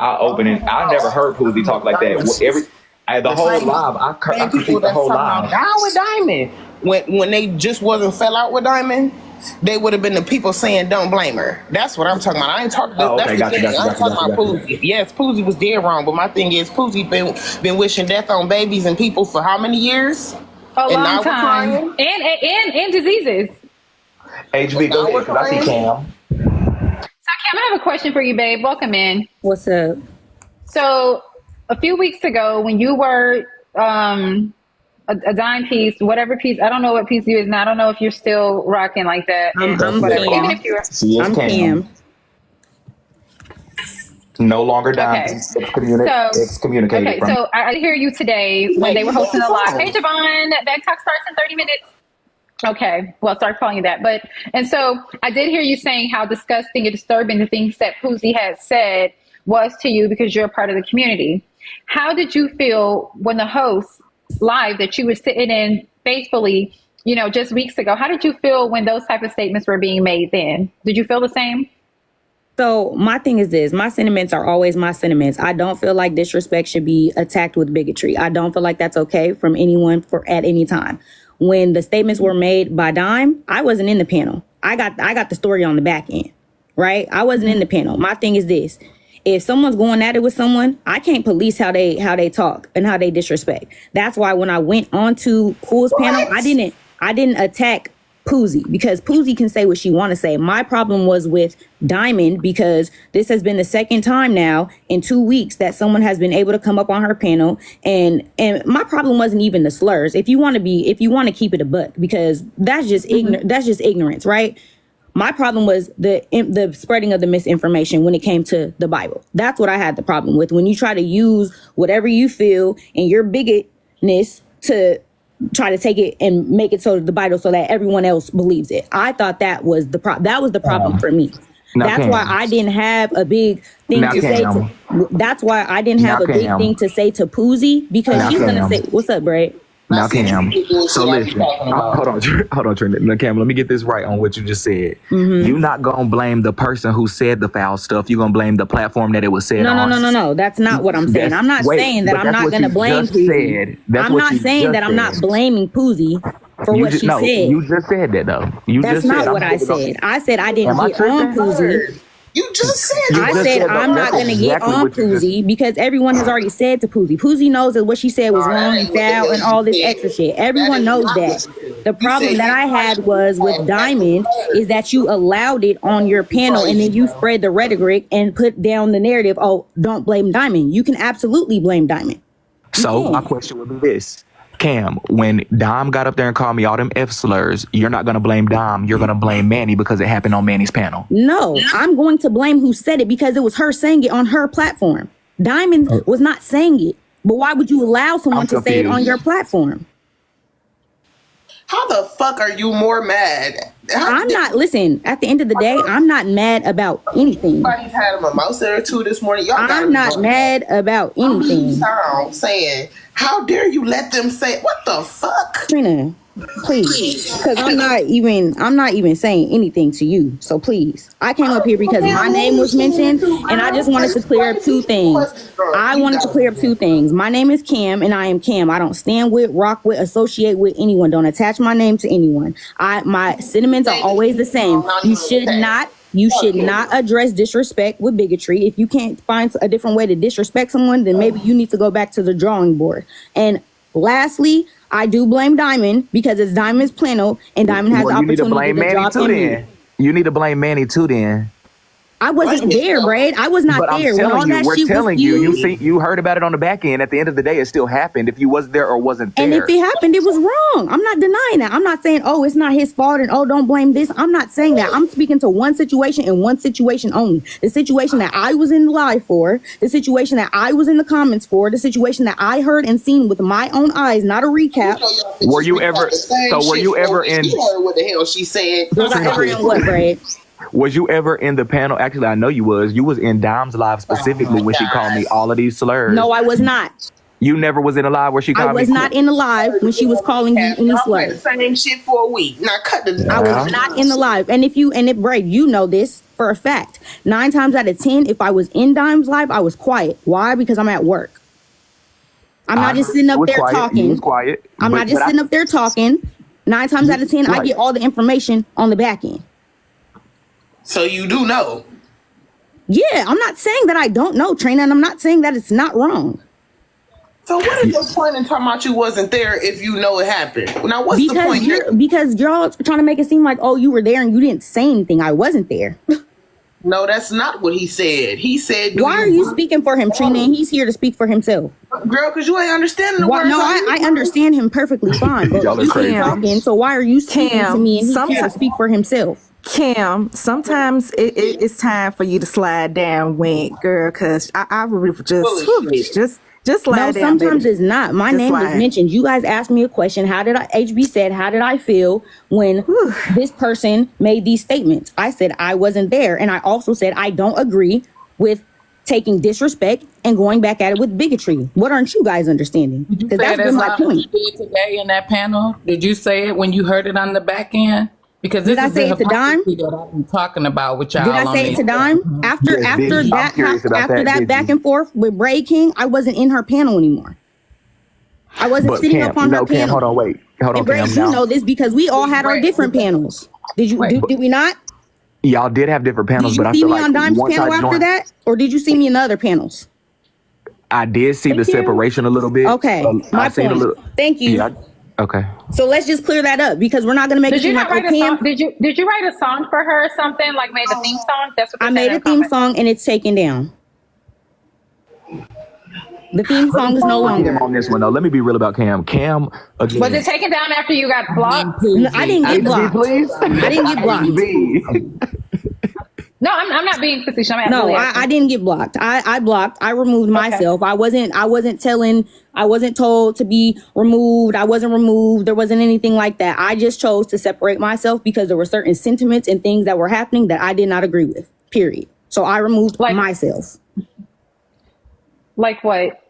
I open it. I never heard Poozie talk like that. The whole live, I critique the whole live. Down with Diamond when they just wasn't fell out with Diamond. They would have been the people saying don't blame her. That's what I'm talking about. I ain't talking. That's the thing. I'm talking about Poozie. Yes, Poozie was dead wrong, but my thing is Poozie been wishing death on babies and people for how many years? A long time. And diseases. HB, go ahead, 'cause I see Cam. So Cam, I have a question for you, babe. Welcome in. What's up? So a few weeks ago, when you were a dime piece, whatever piece, I don't know what piece you is now. I don't know if you're still rocking like that. I'm even if you're, I'm Cam. No longer dime. Okay. Excommunicated. Okay, so I hear you today when they were hosting the live. Hey, Javon, Bag Talk starts in 30 minutes. Okay, well, I'll start calling you that. And so I did hear you saying how disgusting and disturbing the things that Poozie had said was to you because you're a part of the community. How did you feel when the host live that you were sitting in faithfully, just weeks ago, how did you feel when those type of statements were being made then? Did you feel the same? So my thing is this, my sentiments are always my sentiments. I don't feel like disrespect should be attacked with bigotry. I don't feel like that's okay from anyone at any time. When the statements were made by Dime, I wasn't in the panel. I got the story on the back end, right? I wasn't in the panel. My thing is this. If someone's going at it with someone, I can't police how they talk and how they disrespect. That's why when I went on to Cool's panel, I didn't attack Poozie because Poozie can say what she want to say. My problem was with Diamond because this has been the second time now in 2 weeks that someone has been able to come up on her panel, and my problem wasn't even the slurs. If you want to keep it a buck, because that's just ignorance, right? My problem was the spreading of the misinformation when it came to the Bible. That's what I had the problem with. When you try to use whatever you feel and your bigotness to try to take it and make it so the Bible so that everyone else believes it. I thought that was the problem for me. That's why I didn't have a big thing to say to. That's why I didn't have a big thing to say to Poozie because she's gonna say, "What's up, Brad?" Now, Cam, so listen, hold on, Trinity. Now, Cam, let me get this right on what you just said. You're not going to blame the person who said the foul stuff. You're going to blame the platform that it was said on. No. That's not what I'm saying. I'm not saying that I'm not going to blame Poozie. I'm not saying that I'm not blaming Poozie for what she said. You just said that, though. That's not what I said. I said I didn't get on Poozie. You just said. I said I'm not going to get on Poozie because everyone has already said to Poozie. Poozie knows that what she said was wrong and foul and all this extra shit. Everyone knows that. The problem that I had was with Diamond is that you allowed it on your panel and then you spread the rhetoric and put down the narrative. Oh, don't blame Diamond. You can absolutely blame Diamond. So my question would be this. Cam, when Dom got up there and called me all them F slurs, you're not going to blame Dom. You're going to blame Manny because it happened on Manny's panel. No, I'm going to blame who said it because it was her saying it on her platform. Diamond was not saying it. But why would you allow someone to say it on your platform? How the fuck are you more mad? Listen, at the end of the day, I'm not mad about anything. Somebody's had a mimosa or two this morning. I'm not mad about anything. Saying, how dare you let them say, what the fuck? Trina, please, because I'm not even saying anything to you. So please, I came up here because my name was mentioned, and I just wanted to clear up two things. My name is Cam, and I am Cam. I don't stand with, rock with, associate with anyone. Don't attach my name to anyone. My sentiments are always the same. You should not address disrespect with bigotry. If you can't find a different way to disrespect someone, then maybe you need to go back to the drawing board. And lastly, I do blame Diamond because it's Diamond's panel and Diamond has the opportunity to drop him. You need to blame Manny too then. I wasn't there, Brad. I was not there. We're telling you, you heard about it on the back end. At the end of the day, it still happened. If you wasn't there or wasn't there. And if it happened, it was wrong. I'm not denying that. I'm not saying, oh, it's not his fault and oh, don't blame this. I'm not saying that. I'm speaking to one situation and one situation only. The situation that I was in the live for, the situation that I was in the comments for, the situation that I heard and seen with my own eyes, not a recap. Were you ever in? You heard what the hell she said. Was I ever in what, Brad? Was you ever in the panel? Actually, I know you was. You was in Dime's live specifically when she called me all of these slurs. No, I was not. You never was in a live where she called me? I was not in the live when she was calling you any slurs. Same shit for a week. Now cut the. I was not in the live. And Brad, you know this. for a fact. 9 times out of 10, if I was in Dime's live, I was quiet. Why? Because I'm at work. I'm not just sitting up there talking. You was quiet. I'm not just sitting up there talking. 9 times out of 10, I get all the information on the back end. So you do know. Yeah, I'm not saying that I don't know, Trina, and I'm not saying that it's not wrong. So what is the point in talking about you wasn't there if you know it happened? Now, what's the point here? Because y'all trying to make it seem like, oh, you were there and you didn't say anything. I wasn't there. No, that's not what he said. He said, why are you speaking for him, Trina? And he's here to speak for himself. Girl, because you ain't understanding the words. No, I understand him perfectly fine. But y'all are crazy. Talking, so why are you speaking to me and he's here to speak for himself? Kim, sometimes it's time for you to slide down, Wink, girl, because I would just slide down. No, sometimes baby. It's not. My just name was mentioned. You guys asked me a question. HB said, how did I feel when this person made these statements? I said I wasn't there. And I also said I don't agree with taking disrespect and going back at it with bigotry. What aren't you guys understanding? Because that's been my point. You did today in that panel. Did you say it when you heard it on the back end? Because this did I say it to Dime? That I've been talking about with y'all. Did I say it to Dime? After that back and forth with Bray King, I wasn't in her panel anymore. I wasn't sitting up on her panel. Cam, hold on, wait. Hold on, Bray, Cam. you know this because we all had our different panels. Did we not? Y'all did have different panels, but I did you feel see me like on Dime's once panel after that? Or did you see me in the other panels? I did see the separation a little bit. Okay, my point. Thank you. Yeah, okay. So let's just clear that up because we're not going to make it seem like Cam. Did you write a song for her or something? Like made a theme song? That's what I made a theme song and it's taken down. The theme song is no longer on this one though. Let me be real about Cam. Cam again. Was it taken down after you got blocked? No, I didn't get blocked. Please? I didn't get blocked. No, I'm not being facetious. I didn't get blocked. I blocked. I removed myself. I wasn't told to be removed. I wasn't removed. There wasn't anything like that. I just chose to separate myself because there were certain sentiments and things that were happening that I did not agree with. Period. So I removed myself. Like what?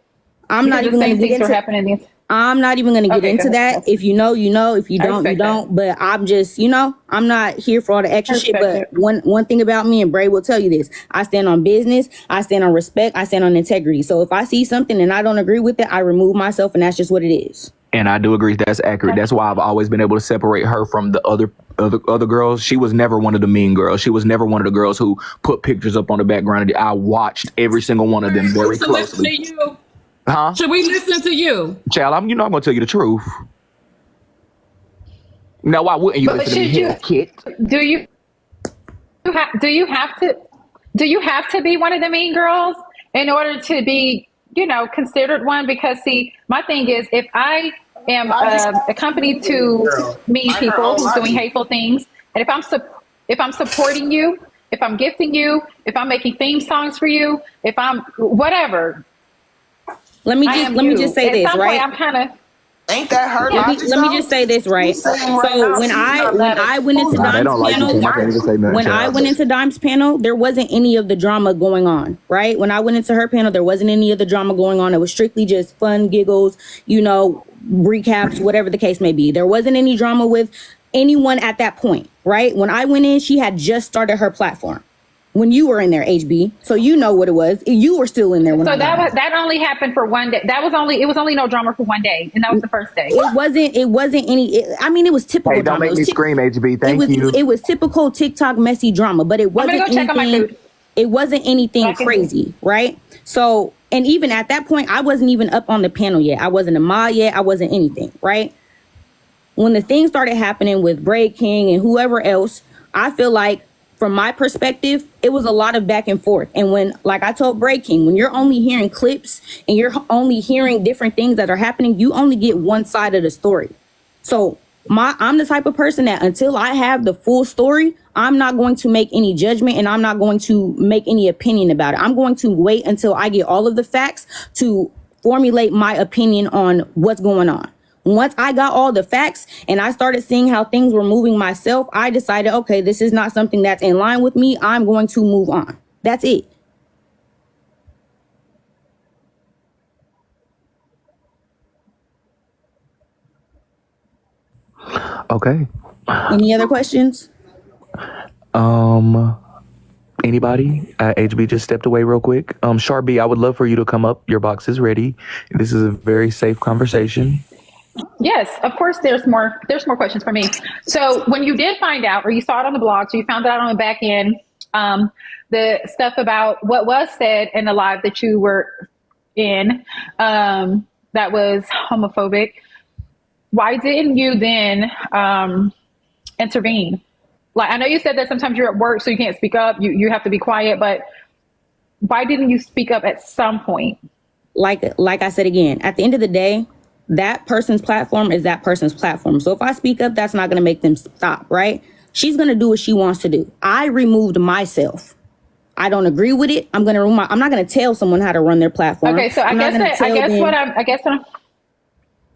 I'm not even going to get into. I'm not even going to get into that. If you know, you know. If you don't, you don't. But I'm just, I'm not here for all the extra shit. But one thing about me, and Bray will tell you this, I stand on business, I stand on respect, I stand on integrity. So if I see something and I don't agree with it, I remove myself, and that's just what it is. And I do agree that's accurate. That's why I've always been able to separate her from the other girls. She was never one of the mean girls. She was never one of the girls who put pictures up on the background. I watched every single one of them very closely. Huh? Should we listen to you? Child, I'm going to tell you the truth. No, why wouldn't you listen to me, kid? Do you have to be one of the mean girls in order to be, considered one? Because see, my thing is, if I am accompanied to mean people who's doing hateful things, and if I'm supporting you, if I'm gifting you, if I'm making theme songs for you, if I'm whatever. Let me just say this, right? I'm kind of. Ain't that her? Let me just say this, right? So when I went into Dime's panel, there wasn't any of the drama going on, right? When I went into her panel, there wasn't any of the drama going on. It was strictly just fun, giggles, recaps, whatever the case may be. There wasn't any drama with anyone at that point, right? When I went in, she had just started her platform. When you were in there, HB, so you know what it was. You were still in there when that only happened for one day. It was only no drama for one day, and that was the first day. It wasn't any. It was typical. Hey, don't make me scream, HB. Thank you. It was typical TikTok messy drama, but it wasn't anything. It wasn't anything crazy, right? So, and even at that point, I wasn't even up on the panel yet. I wasn't a mod yet. I wasn't anything, right? When the things started happening with Bray King and whoever else, I feel like, from my perspective, it was a lot of back and forth. And when, like I told Bray King, when you're only hearing clips and you're only hearing different things that are happening, you only get one side of the story. So I'm the type of person that until I have the full story, I'm not going to make any judgment and I'm not going to make any opinion about it. I'm going to wait until I get all of the facts to formulate my opinion on what's going on. Once I got all the facts and I started seeing how things were moving myself, I decided, okay, this is not something that's in line with me. I'm going to move on. That's it. Okay. Any other questions? Anybody? HB just stepped away real quick. Sharby, I would love for you to come up. Your box is ready. This is a very safe conversation. Yes, of course. There's more questions for me. So when you did find out, or you saw it on the blog, so you found out on the back end, the stuff about what was said in the live that you were in, that was homophobic. Why didn't you then intervene? Like, I know you said that sometimes you're at work, so you can't speak up. You have to be quiet, but why didn't you speak up at some point? Like I said again, at the end of the day, that person's platform is that person's platform. So if I speak up, that's not going to make them stop, right? She's going to do what she wants to do. I removed myself. I don't agree with it. I'm going to remove. I'm not going to tell someone how to run their platform. Okay, so I guess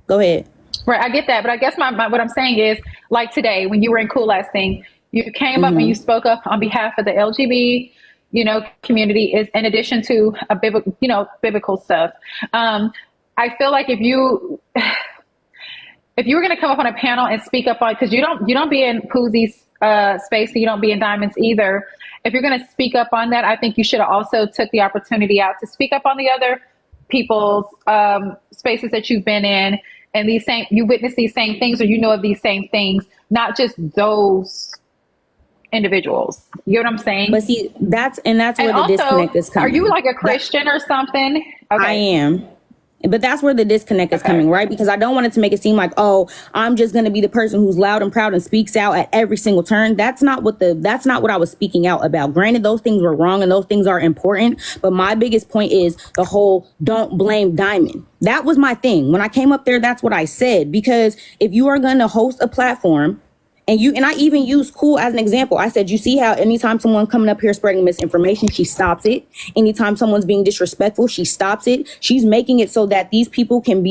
Go ahead. Right, I get that, but I guess my what I'm saying is, like today when you were in CoolA thing, you came up and you spoke up on behalf of the LGBT, community, is in addition to a biblical stuff. I feel like if you were going to come up on a panel and speak up on, because you don't be in Poozie's space, and you don't be in Diamond's either. If you're going to speak up on that, I think you should have also took the opportunity out to speak up on the other people's spaces that you've been in, and you witness these same things, or you know of these same things, not just those individuals. You know what I'm saying? But see, that's where the disconnect is coming. Are you like a Christian or something? Okay. I am. But that's where the disconnect is coming, right? Because I don't want it to make it seem like, oh, I'm just going to be the person who's loud and proud and speaks out at every single turn. That's not what I was speaking out about. Granted, those things were wrong and those things are important. But my biggest point is the whole don't blame Diamond. That was my thing. When I came up there, that's what I said. Because if you are going to host a platform, and I even used Cool as an example. I said, you see how anytime someone coming up here spreading misinformation, she stops it. Anytime someone's being disrespectful, she stops it. She's making it so that these people can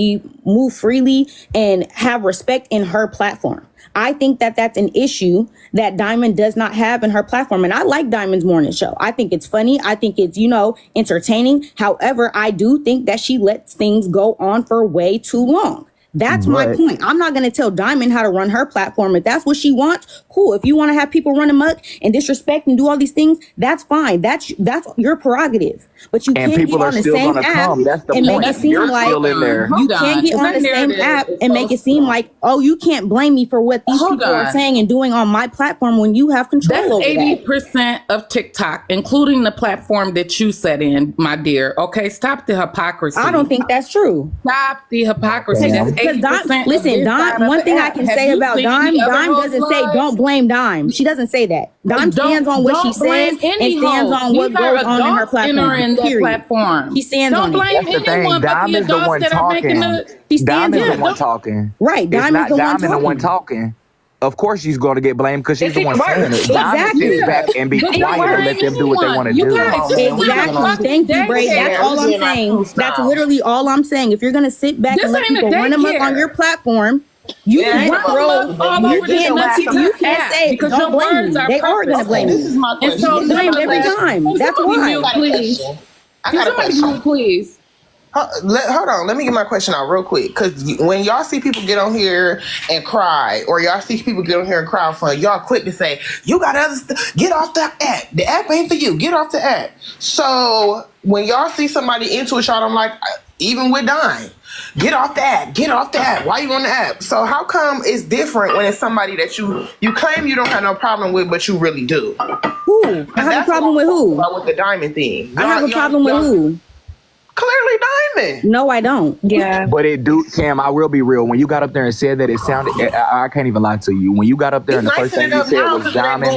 move freely and have respect in her platform. I think that that's an issue that Diamond does not have in her platform. And I like Diamond's morning show. I think it's funny. I think it's, entertaining. However, I do think that she lets things go on for way too long. That's my point. I'm not going to tell Diamond how to run her platform. If that's what she wants, cool. If you want to have people run amok and disrespect and do all these things, that's fine. That's your prerogative. But you can't get on the same app and make it seem like you can't get on the same app and make it seem like, oh, you can't blame me for what these people are saying and doing on my platform when you have control over that. That's 80% of TikTok, including the platform that you set in, my dear. Okay, stop the hypocrisy. I don't think that's true. Stop the hypocrisy. That's 80%. Listen, Dime, one thing I can say about Dime doesn't say don't blame Dime. She doesn't say that. Dime stands on what she says and stands on what goes on in her platform. Platform. He stands on it. That's the thing. Dime is the one talking. Dime is the one talking. Right. Dime is the one talking. Of course she's going to get blamed because she's the one saying it. Exactly. Sit back and be quiet and let them do what they want to do. Exactly. Thank you, Bray. That's all I'm saying. That's literally all I'm saying. If you're going to sit back and let people run them up on your platform, you can't say don't blame me. They are going to blame me. This is my question. And so blame every time. That's why. Please. I got a question. Please. Hold on, let me get my question out real quick. Because when y'all see people get on here and cry, or y'all see people get on here and crowdfund, y'all quick to say, you got get off the app. The app ain't for you. Get off the app. So when y'all see somebody into it, y'all, I'm like, even with Dime, get off the app. Get off the app. Why you on the app? So how come it's different when it's somebody that you claim you don't have no problem with, but you really do? Who? I have a problem with who? With the Diamond thing. I have a problem with who? Clearly Diamond. No, I don't. Yeah. But Cam, I will be real. When you got up there and said that, it sounded, I can't even lie to you. When you got up there and the first thing you said was Diamond,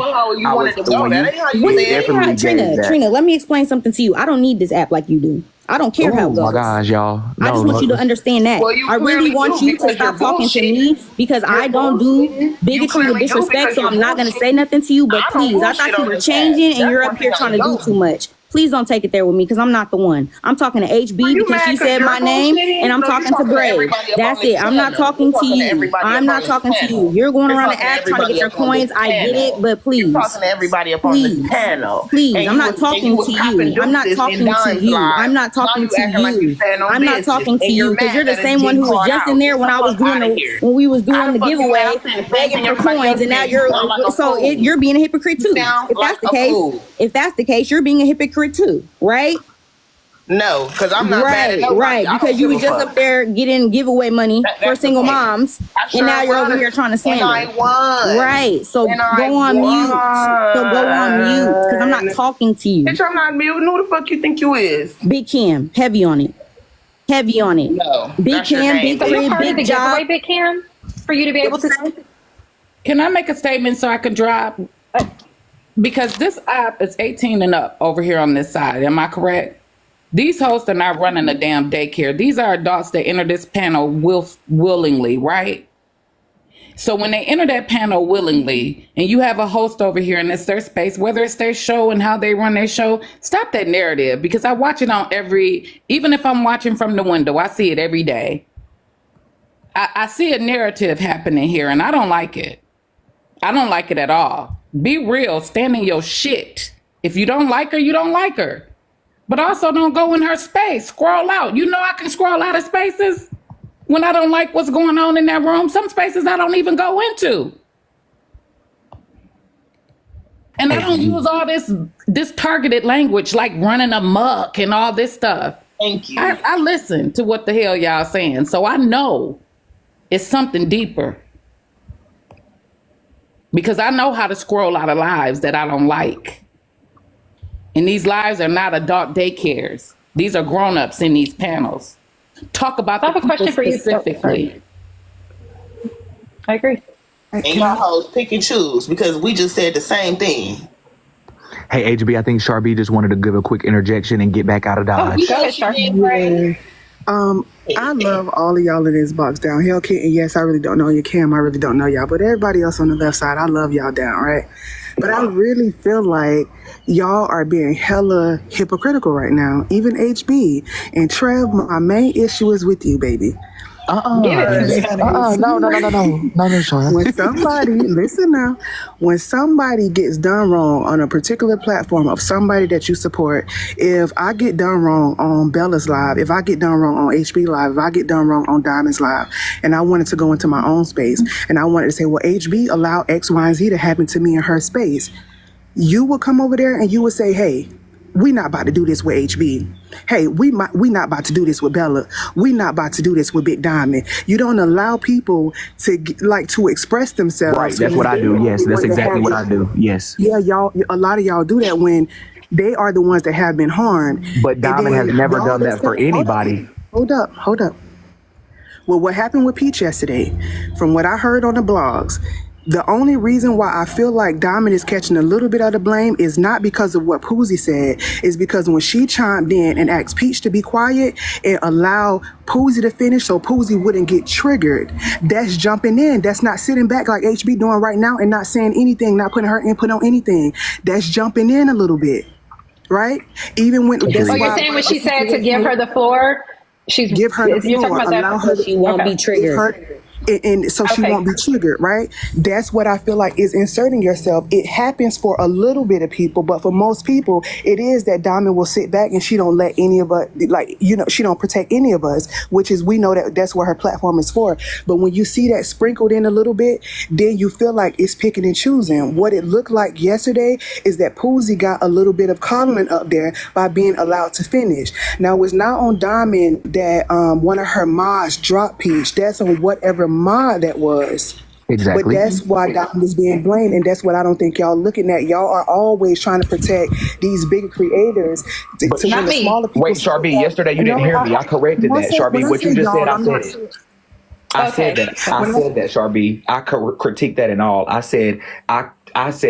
Trina, let me explain something to you. I don't need this app like you do. I don't care how it goes. Oh my gosh, y'all. No, I just want you to understand that. I really want you to stop talking to me because I don't do bigotry or disrespect, so I'm not going to say nothing to you. But please, I thought you were changing and you're up here trying to do too much. Please don't take it there with me because I'm not the one. I'm talking to HB because she said my name, and I'm talking to Brave. That's it. I'm not talking to you. I'm not talking to you. You're going around the app trying to get your coins. I get it, but please. You're talking to everybody up on this panel. Please, I'm not talking to you. I'm not talking to you. I'm not talking to you. I'm not talking to you because you're the same one who was just in there when I was doing when we was doing the giveaway, begging for coins, and now you're being a hypocrite too. If that's the case, you're being a hypocrite too, right? No, because I'm not mad at nobody. Right, because you were just up there getting giveaway money for single moms, and now you're over here trying to slander. I won. Right, so go on mute. Because I'm not talking to you. Bitch, I'm not mute. Who the fuck you think you is? Big Kim, heavy on it. No, Big Kim, Big Crib, Big Job. Big Kim, for you to be able to. Can I make a statement so I can drop? Because this app is 18 and up over here on this side. Am I correct? These hosts are not running a damn daycare. These are adults that enter this panel willingly, right? So when they enter that panel willingly, and you have a host over here and it's their space, whether it's their show and how they run their show, stop that narrative, because I watch it on even if I'm watching from the window, I see it every day. I see a narrative happening here and I don't like it. I don't like it at all. Be real, stand in your shit. If you don't like her, you don't like her. But also don't go in her space. Scroll out. You know I can scroll out of spaces when I don't like what's going on in that room. Some spaces I don't even go into. And I don't use all this targeted language like running amok and all this stuff. Thank you. I listen to what the hell y'all saying. So I know it's something deeper. Because I know how to scroll out of lives that I don't like. And these lives are not adult daycares. These are grown-ups in these panels. Talk about I have a question for you specifically. I agree. And y'all hoes pick and choose because we just said the same thing. Hey, HB, I think Sharby just wanted to give a quick interjection and get back out of Dodge. Go ahead, Sharby. I love all of y'all in this box down. Hell, Kit, and yes, I really don't know you, Cam. I really don't know y'all, but everybody else on the left side, I love y'all down, right? But I really feel like y'all are being hella hypocritical right now. Even HB and Trev, my main issue is with you, baby. No, sorry. When somebody, listen now, when somebody gets done wrong on a particular platform of somebody that you support, if I get done wrong on Bella's Live, if I get done wrong on HB Live, if I get done wrong on Diamond's Live, and I wanted to go into my own space, and I wanted to say, well, HB allowed X, Y, and Z to happen to me in her space, you would come over there and you would say, hey, we not about to do this with HB. Hey, we not about to do this with Bella. We not about to do this with Big Diamond. You don't allow people to to express themselves. Right, that's what I do. Yes, that's exactly what I do. Yes. Yeah, y'all. A lot of y'all do that when they are the ones that have been harmed. But Diamond has never done that for anybody. Hold up. Well, what happened with Peach yesterday, from what I heard on the blogs, the only reason why I feel like Diamond is catching a little bit of the blame is not because of what Poozie said, is because when she chimed in and asked Peach to be quiet and allow Poozie to finish so Poozie wouldn't get triggered, that's jumping in. That's not sitting back like HB doing right now and not saying anything, not putting her input on anything. That's jumping in a little bit, right? Even when... So you're saying when she said to give her the floor, give her the floor, allow her she won't be triggered. And so she won't be triggered, right? That's what I feel like is inserting yourself. It happens for a little bit of people, but for most people, it is that Diamond will sit back and she don't let any of us, she don't protect any of us, which is, we know that that's what her platform is for. But when you see that sprinkled in a little bit, then you feel like it's picking and choosing. What it looked like yesterday is that Poozie got a little bit of coddling up there by being allowed to finish. Now, it's not on Diamond that one of her mods dropped Peach. That's on whatever mod that was. Exactly. But that's why Diamond is being blamed, and that's what I don't think y'all looking at. Y'all are always trying to protect these bigger creators. Not me. Wait, Sharby, yesterday you didn't hear me. I corrected that. Sharby, what you just said, I said it. I said that. I said that, Sharby. I critique that and all. I said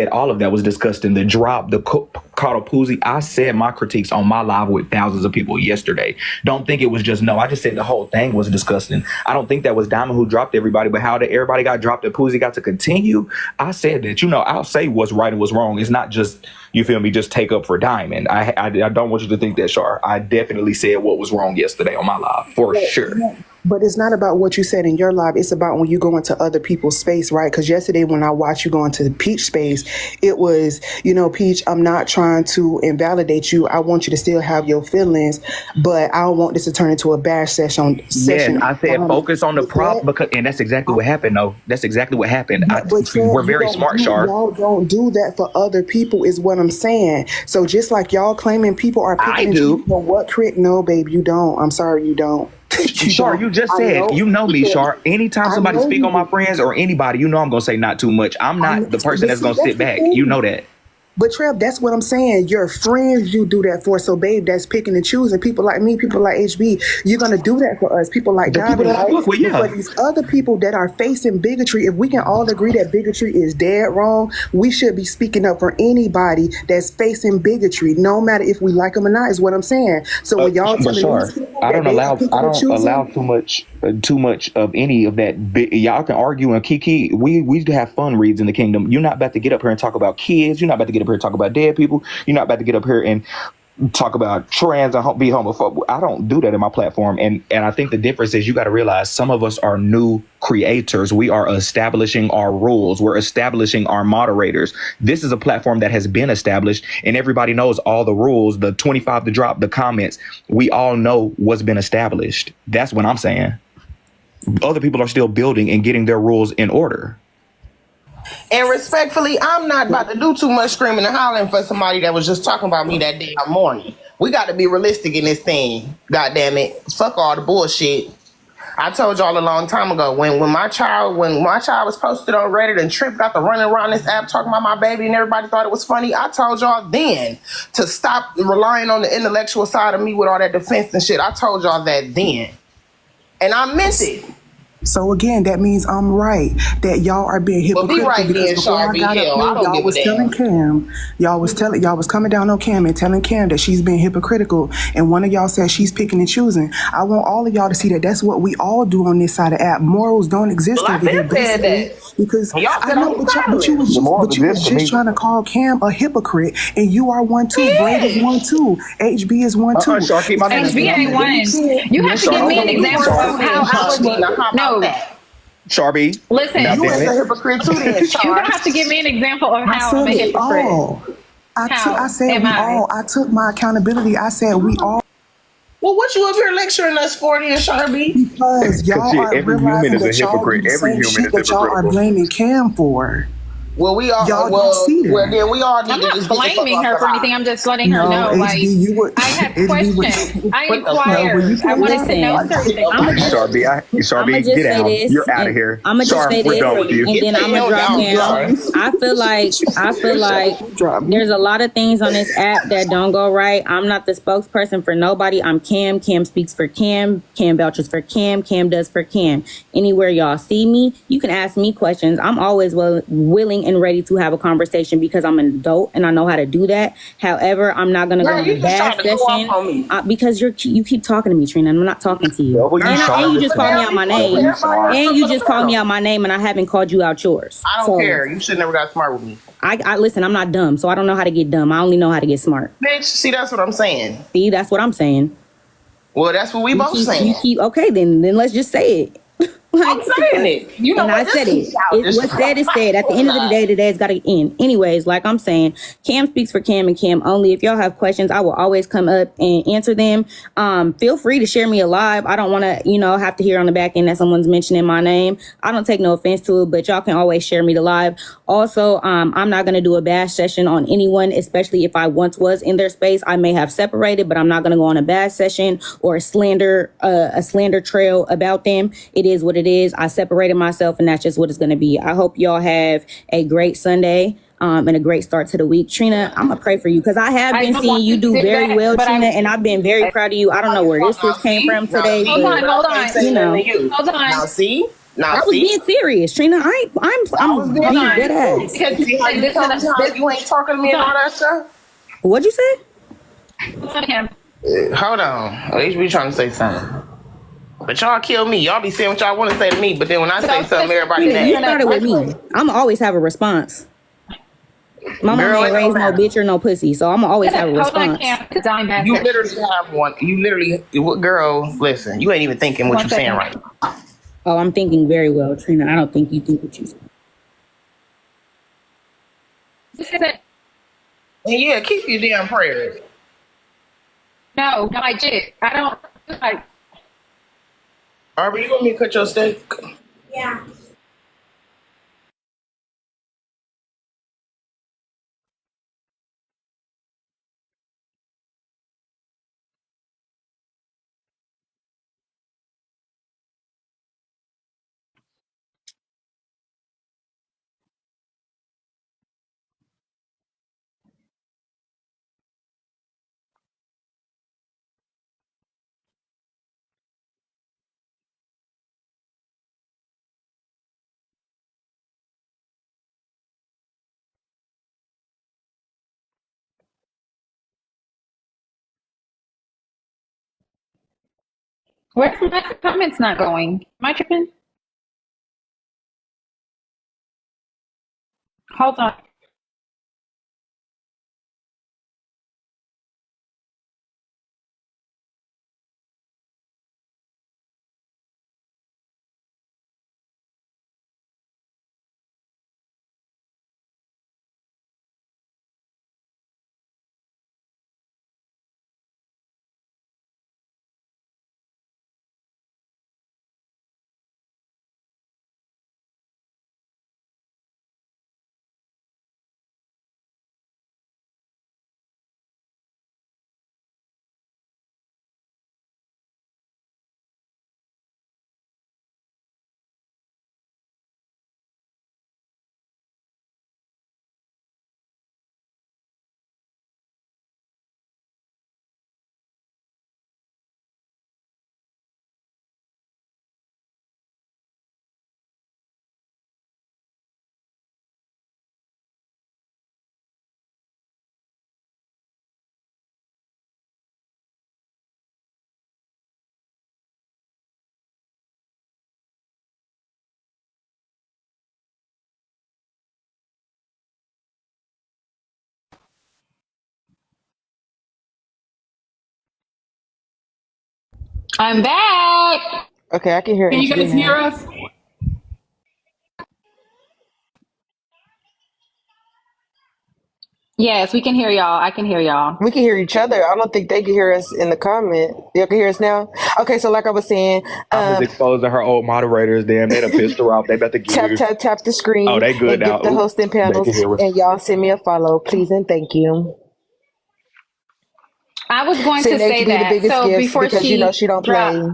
all of that was disgusting. The drop, the caught a Poozie. I said my critiques on my live with thousands of people yesterday. Don't think it was just no. I just said the whole thing was disgusting. I don't think that was Diamond who dropped everybody, but how everybody got dropped and Poozie got to continue. I said that. I'll say what's right and what's wrong. It's not just, you feel me, just take up for Diamond. I don't want you to think that, Shar. I definitely said what was wrong yesterday on my live, for sure. But it's not about what you said in your live. It's about when you go into other people's space, right? Because yesterday when I watched you go into the Peach space, it was, Peach, I'm not trying to invalidate you. I want you to still have your feelings, but I don't want this to turn into a bash session. Yes, I said focus on the problem, and that's exactly what happened, though. That's exactly what happened. We're very smart, Shar. Y'all don't do that for other people is what I'm saying. So just like y'all claiming people are picking and choosing what crick, no, babe, you don't. I'm sorry, you don't. Shar, you just said, you know me, Shar. Anytime somebody speak on my friends or anybody, I'm going to say not too much. I'm not the person that's going to sit back. You know that. But Trev, that's what I'm saying. Your friends you do that for. So babe, that's picking and choosing. People like me, people like HB, you're gonna do that for us. People like Diamond, right? But these other people that are facing bigotry, if we can all agree that bigotry is dead wrong, we should be speaking up for anybody that's facing bigotry, no matter if we like them or not, is what I'm saying. So when y'all telling me I don't allow too much of any of that. Y'all can argue and kiki. We have fun reads in the kingdom. You're not about to get up here and talk about kids. You're not about to get up here and talk about dead people. You're not about to get up here and talk about trans and be homophobic. I don't do that in my platform. And I think the difference is you got to realize some of us are new creators. We are establishing our rules. We're establishing our moderators. This is a platform that has been established and everybody knows all the rules, the 25 to drop, the comments. We all know what's been established. That's what I'm saying. Other people are still building and getting their rules in order. And respectfully, I'm not about to do too much screaming and hollering for somebody that was just talking about me that damn morning. We got to be realistic in this thing. God damn it. Fuck all the bullshit. I told y'all a long time ago when my child was posted on Reddit and Trip got to running around this app talking about my baby and everybody thought it was funny. I told y'all then to stop relying on the intellectual side of me with all that defense and shit. I told y'all that then. And I meant it. So again, that means I'm right that y'all are being hypocritical. Well, be right because before I got up here, y'all was telling Cam, y'all was coming down on Cam and telling Cam that she's being hypocritical, and one of y'all said she's picking and choosing. I want all of y'all to see that that's what we all do on this side of the app. Morals don't exist over here, basically, because I know, but you was just trying to call Cam a hypocrite, and you are one too. Braid is one too. HB is one too. HB ain't one. You have to give me an example of how I was. No. Sharby. Listen, you was a hypocrite too then, you don't have to give me an example of how I'm a hypocrite. I said we all. I took my accountability. I said we all. Well, what you up here lecturing us for then, Sharby? Because y'all are realizing that y'all do the same shit that y'all are blaming Cam for. Well, we all y'all don't see that. Well, then we all need I'm to not just blaming her for anything. I'm just letting her know. HB, like I have questions. I inquired. I wanted to know certain things. Sharby, get out. You're out of here. I'm gonna just say this, and then I'm gonna drop him. I feel like there's a lot of things on this app that don't go right. I'm not the spokesperson for nobody. I'm Cam. Cam speaks for Cam. Cam vouches for Cam. Cam does for Cam. Anywhere y'all see me, you can ask me questions. I'm always willing and ready to have a conversation because I'm an adult and I know how to do that. However, I'm not gonna go in a bad session because you keep talking to me, Trina, and I'm not talking to you. And you just called me out my name. And you just called me out my name, and I haven't called you out yours. I don't care. You should never got smart with me. I listen. I'm not dumb, so I don't know how to get dumb. I only know how to get smart. Bitch, see, that's what I'm saying. See, that's what I'm saying. Well, that's what we both saying. Okay, then let's just say it. I'm saying it. You know, and I said it. What's said is said. At the end of the day, today's got to end. Anyways, like I'm saying, Cam speaks for Cam and Cam only. If y'all have questions, I will always come up and answer them. Feel free to share me alive. I don't want to, have to hear on the back end that someone's mentioning my name. I don't take no offense to it, but y'all can always share me live. Also, I'm not going to do a bash session on anyone, especially if I once was in their space. I may have separated, but I'm not going to go on a bash session or a slander trail about them. It is what it is. I separated myself, and that's just what it's going to be. I hope y'all have a great Sunday. and a great start to the week. Trina, I'm gonna pray for you because I have been seeing you do very well, Trina, and I've been very proud of you. I don't know where this switch came from today, but Hold on. you know, Hold on. Now see. I was being serious, Trina. I'm being dead ass. Because See how you sometimes you ain't talking to me and all that stuff? What'd you say? Hold on. At least we trying to say something. But y'all kill me. Y'all be saying what y'all want to say to me, but then when I say something, everybody Trina, mad. you started with me. I'm always have a response. My mom ain't raised no bitch or no pussy, so I'm always have a response. You literally have one. You literally, girl, listen, you ain't even thinking what you're saying right now. Oh, I'm thinking very well, Trina. I don't think you think what you say. And yeah, keep your damn prayers. No, I did. I don't. Arbor, you want me to cut your steak? Yeah. Where's my comments not going? Am I tripping? Hold on. I'm back. Okay, I can hear Can you guys HD hear now. us? Yes, we can hear y'all. I can hear y'all. We can hear each other. I don't think they can hear us in the comment. You can hear us now? Okay, so like I was saying, I'm just exposing her old moderators. Damn, they done pissed her off. They about to get tap the screen Oh, they good and now. get the hosting They panels, can hear us. and y'all send me a follow, please and thank you. I was going to Send say HD the that. biggest So gifts before because you know she she don't dropped, play.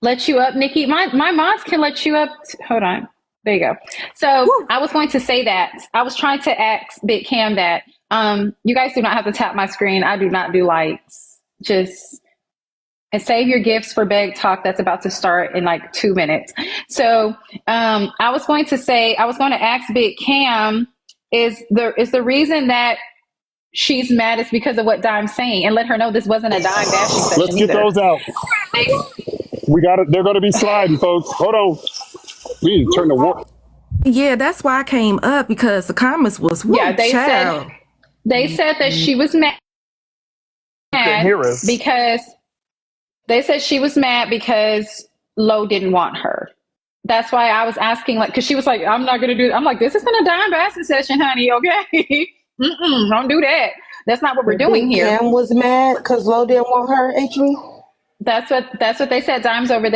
let you up, Nikki. My mods can let you up. Hold on. There you go. So I was going to say that. I was trying to ask Big Cam that you guys do not have to tap my screen. I do not do lights. Just and save your gifts for Beg Talk that's about to start in like 2 minutes. So I was going to ask Big Cam, is the reason that she's mad is because of what Dime's saying, and let her know this wasn't a Dime bashing session Let's get either. those out. We got it. They're going to be sliding, folks. Hold on. We need to turn the war. Yeah, that's why I came up because the comments was Yeah, child. they said that she was mad Couldn't hear us. because they said she was mad because Lo didn't want her. That's why I was asking, like, because she was like, I'm not going to do it. I'm like, this isn't a Dime bashing session, honey, okay? Don't do that. That's not what we're doing here. Cam was mad because Lo didn't want her, HB? That's what they said. Dime was over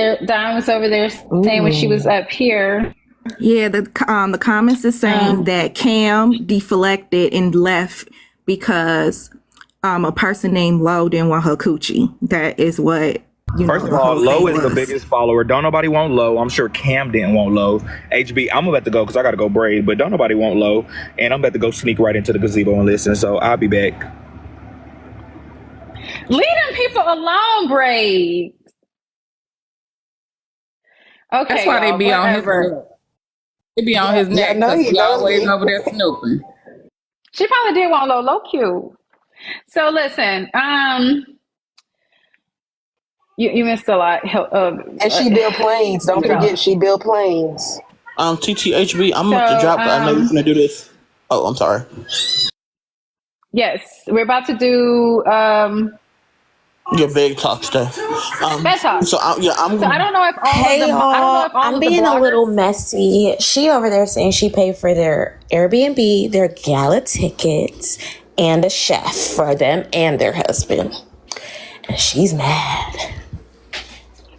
there saying when she was up here. Yeah, the comments is saying that Cam deflected and left because a person named Lo didn't want her coochie. That is what You First know, of the all, whole Low thing is the was. biggest follower. Don't nobody want Low. I'm sure Cam didn't want Low. HB, I'm about to go because I got to go braid, but don't nobody want Low. And I'm about to go sneak right into the gazebo and listen. So I'll be back. Leave them people alone, Braid. That's Okay, why they y'all, be on his whatever. neck. They be on his Yeah, I neck know because he he loves always me. over there snooping. She probably did want Low cute. So listen, you missed a lot. And she built planes. Don't forget, she built planes. TTHB, I'm So about to drop. I know you're gonna do this. Oh, I'm sorry. yes, we're about to do Your big talk stuff. bed talk. So I'm. So I don't know if all of Hey them. I don't know y'all, if all I'm of the being a little bloggers. messy. She over there saying she paid for their Airbnb, their gala tickets, and a chef for them and their husband. And she's mad.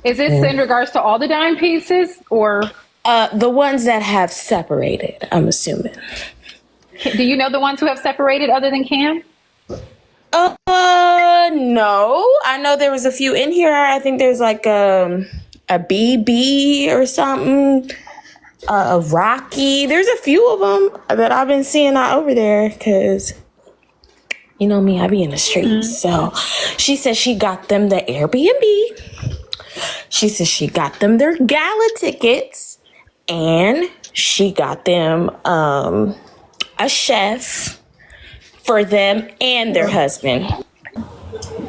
Is this in regards to all the dime pieces, or The ones that have separated, I'm assuming. do you know the ones who have separated other than Cam? No. I know there was a few in here. I think there's like a BB or something. A Rocky. There's a few of them that I've been seeing out over there because, you know me, I be in the streets. So she said she got them the Airbnb. She said she got them their gala tickets. And she got them a chef for them and their husband.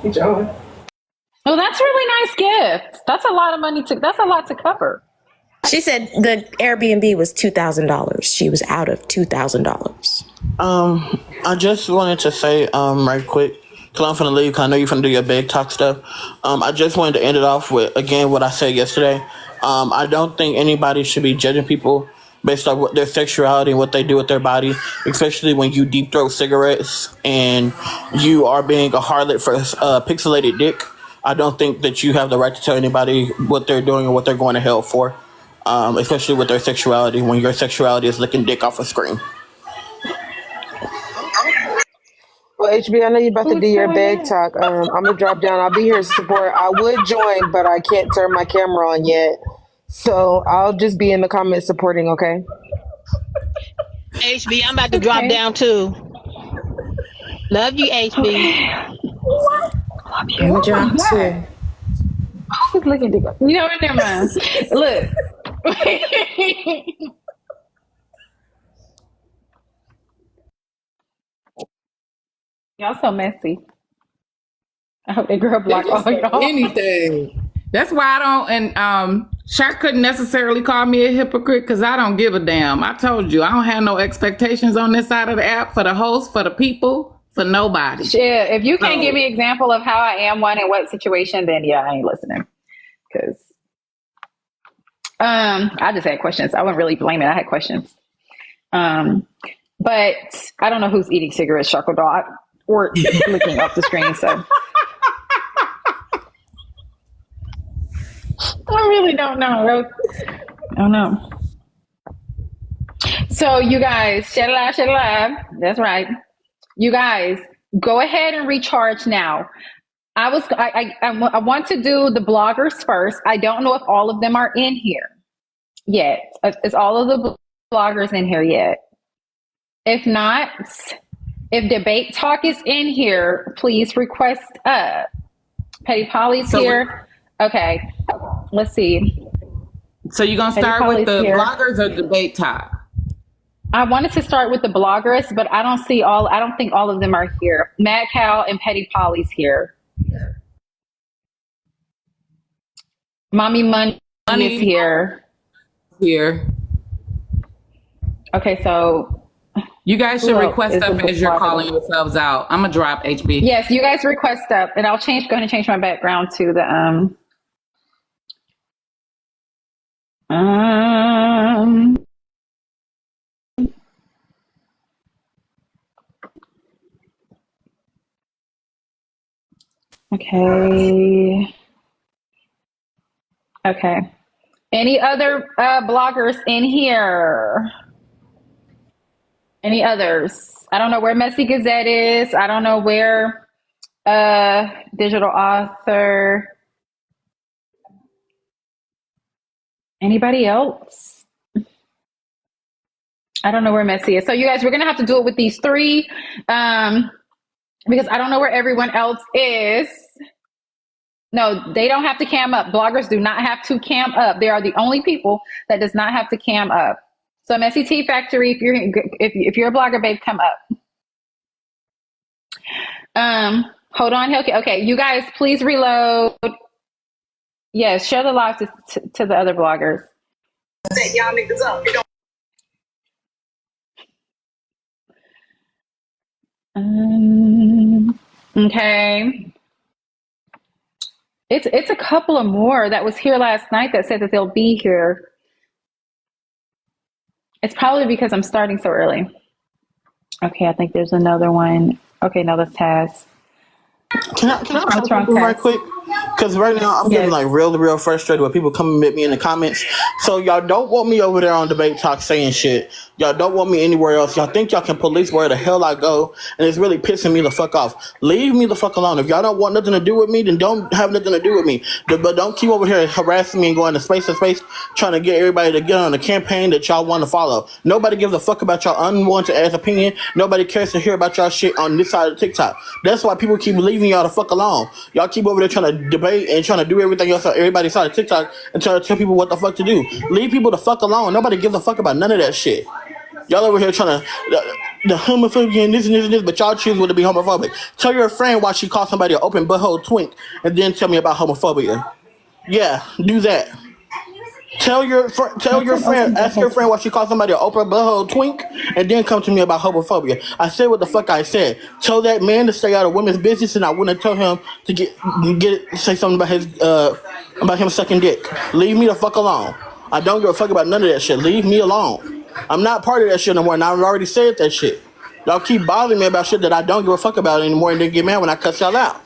Well, that's a really nice gift. That's a lot of money that's a lot to cover. She said the Airbnb was $2,000. She was out of $2,000. I just wanted to say, right quick, because I'm finna leave, because I know you're finna do your big talk stuff. I just wanted to end it off with, again, what I said yesterday. I don't think anybody should be judging people based on what their sexuality and what they do with their body, especially when you deep throat cigarettes and you are being a harlot for pixelated dick. I don't think that you have the right to tell anybody what they're doing or what they're going to hell for, especially with their sexuality, when your sexuality is licking dick off a screen. Well, HB, I know you're about to Who's do your doing bag that? talk. I'm gonna drop down. I'll be here to support. I would join, but I can't turn my camera on yet. So I'll just be in the comments supporting, okay? HB, I'm about to drop Okay. down too. Love you, HB. Okay. Love you. I'm Oh a my drop god. too. Who's looking to go? You know what? Never mind. Look. Y'all so messy. I hope that girl They block just all say y'all. anything. That's why I don't. And Shaq couldn't necessarily call me a hypocrite because I don't give a damn. I told you I don't have no expectations on this side of the app for the host, for the people, for nobody. Shit, if you can't So, give me an example of how I am one in what situation, then yeah, I ain't listening. Because I just had questions. I wouldn't really blame it. I had questions. But I don't know who's eating cigarettes, Sharko Dog, or looking up the screen. So I really don't know. I don't know. So you guys, share live, share live. That's right. You guys, go ahead and recharge now. I want to do the bloggers first. I don't know if all of them are in here yet. Is all of the bloggers in here yet? If not, if debate talk is in here, please request up. Petty Polly's here. Okay, let's see. So you're gonna Petty start with Polly's the here. bloggers or debate talk? I wanted to start with the bloggers, but I don't think all of them are here. Mad Cow and Petty Polly's here. Mommy Money is here. Here. Okay, so you guys should request up as you're calling yourselves out. I'm gonna drop HB. Yes, you guys request up, and I'll go ahead and change my background to the okay. Okay. Any other bloggers in here? Any others? I don't know where Messy Gazette is. I don't know where digital author. Anybody else? I don't know where Messy is. So you guys, we're gonna have to do it with these three, because I don't know where everyone else is. No, they don't have to cam up. Bloggers do not have to cam up. They are the only people that does not have to cam up. So Messy Tea Factory, if you're a blogger, babe, come up. Hold on. Okay, you guys, please reload. Yes, share the live to the other bloggers. Y'all niggas up. Okay. It's a couple of more that was here last night that said that they'll be here. It's probably because I'm starting so early. Okay, I think there's another one. Okay, no, that's Taz. Can I What's wrong, something right Taz? quick? Because right now I'm getting like real frustrated with people coming at me in the comments. So y'all don't want me over there on Debate Talk saying shit. Y'all don't want me anywhere else. Y'all think y'all can police where the hell I go, and it's really pissing me the fuck off. Leave me the fuck alone. If y'all don't want nothing to do with me, then don't have nothing to do with me. But don't keep over here harassing me and going to space trying to get everybody to get on a campaign that y'all want to follow. Nobody gives a fuck about y'all unwanted ass opinion. Nobody cares to hear about y'all shit on this side of TikTok. That's why people keep leaving y'all the fuck alone. Y'all keep over there trying to debate and trying to do everything else on everybody's side of TikTok and trying to tell people what the fuck to do. Leave people the fuck alone. Nobody gives a fuck about none of that shit. Y'all over here trying to the homophobia and this, but y'all choose to be homophobic. Tell your friend why she called somebody an open butthole twink, and then tell me about homophobia. Yeah, do that. Tell your friend, ask your friend why she called somebody an open butthole twink, and then come to me about homophobia. I said what the fuck I said. Tell that man to stay out of women's business, and I wouldn't tell him to say something about him sucking dick. Leave me the fuck alone. I don't give a fuck about none of that shit. Leave me alone. I'm not part of that shit no more, and I've already said that shit. Y'all keep bothering me about shit that I don't give a fuck about anymore, and then get mad when I cuss y'all out.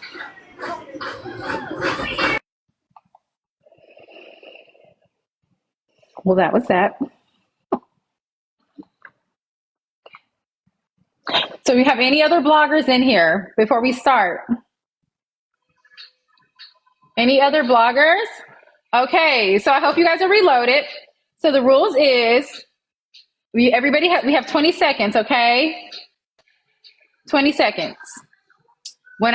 Well, that was that. So we have any other bloggers in here before we start? Any other bloggers? Okay, so I hope you guys are reloaded. So the rules is we have 20 seconds, okay? 20 seconds.